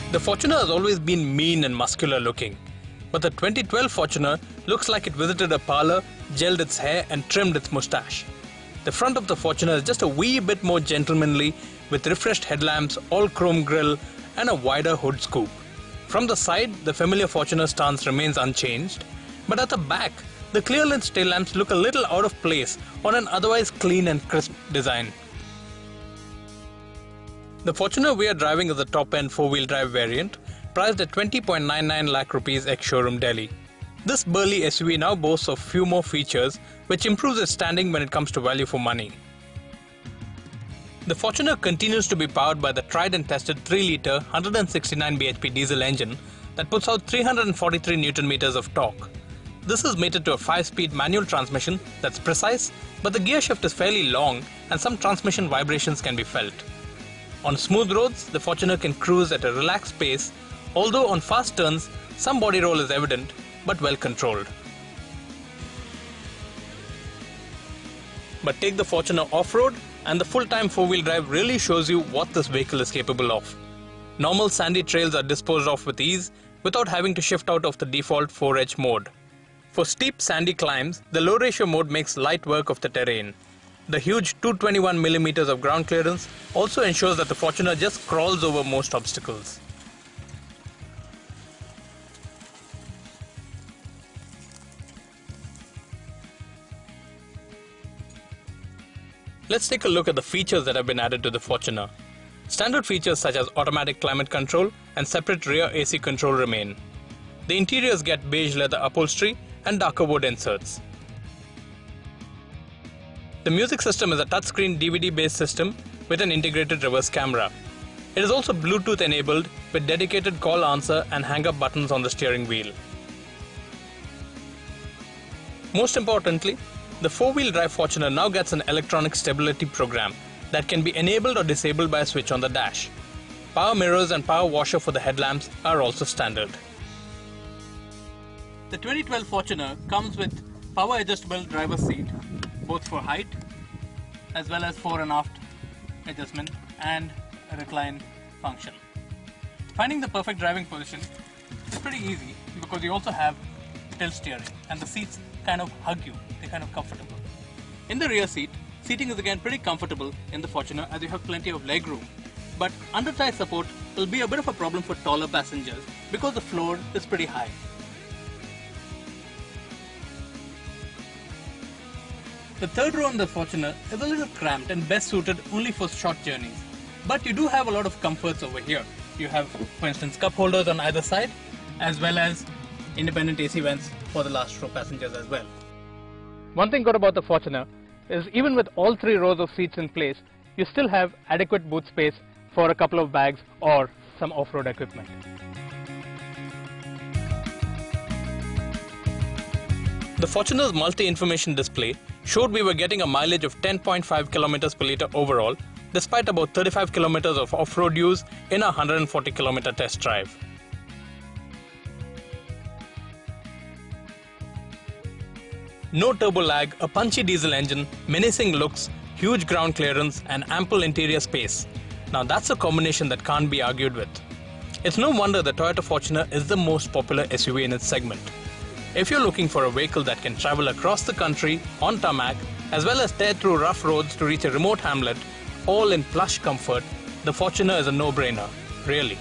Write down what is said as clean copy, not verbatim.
The Fortuner has always been mean and muscular looking, but the 2012 Fortuner looks like it visited a parlor, gelled its hair and trimmed its moustache. The front of the Fortuner is just a wee bit more gentlemanly with refreshed headlamps, all chrome grille and a wider hood scoop. From the side, the familiar Fortuner stance remains unchanged, but at the back, the clear lens tail lamps look a little out of place on an otherwise clean and crisp design. The Fortuner we are driving is a top-end 4-wheel drive variant, priced at 20.99 lakh rupees ex-showroom Delhi. This burly SUV now boasts of few more features, which improves its standing when it comes to value for money. The Fortuner continues to be powered by the tried and tested 3-litre 169 bhp diesel engine that puts out 343 Nm of torque. This is mated to a 5-speed manual transmission that's precise, but the gear shift is fairly long and some transmission vibrations can be felt. On smooth roads, the Fortuner can cruise at a relaxed pace, although on fast turns, some body roll is evident, but well controlled. But take the Fortuner off-road and the full-time 4-wheel drive really shows you what this vehicle is capable of. Normal sandy trails are disposed of with ease without having to shift out of the default 4H mode. For steep sandy climbs, the low ratio mode makes light work of the terrain. The huge 221mm of ground clearance also ensures that the Fortuner just crawls over most obstacles. Let's take a look at the features that have been added to the Fortuner. Standard features such as automatic climate control and separate rear AC control remain. The interiors get beige leather upholstery and darker wood inserts. The music system is a touchscreen DVD-based system with an integrated reverse camera. It is also Bluetooth enabled with dedicated call answer and hang-up buttons on the steering wheel. Most importantly, the 4-wheel drive Fortuner now gets an electronic stability program that can be enabled or disabled by a switch on the dash. Power mirrors and power washer for the headlamps are also standard. The 2012 Fortuner comes with power adjustable driver's seat, both for height as well as fore and aft adjustment and a recline function. Finding the perfect driving position is pretty easy because you also have tilt steering and the seats kind of hug you, they're kind of comfortable. In the rear seat, seating is again pretty comfortable in the Fortuner as you have plenty of leg room, but under thigh support will be a bit of a problem for taller passengers because the floor is pretty high. The third row on the Fortuner is a little cramped and best suited only for short journeys. But you do have a lot of comforts over here. You have, for instance, cup holders on either side, as well as independent AC vents for the last row passengers as well. One thing good about the Fortuner is even with all 3 rows of seats in place, you still have adequate boot space for a couple of bags or some off-road equipment. The Fortuner's multi-information display showed we were getting a mileage of 10.5 km per litre overall, despite about 35 km of off-road use in a 140 km test drive. No turbo lag, a punchy diesel engine, menacing looks, huge ground clearance and ample interior space. Now that's a combination that can't be argued with. It's no wonder the Toyota Fortuner is the most popular SUV in its segment. If you're looking for a vehicle that can travel across the country on tarmac, as well as tear through rough roads to reach a remote hamlet, all in plush comfort, the Fortuner is a no-brainer, really.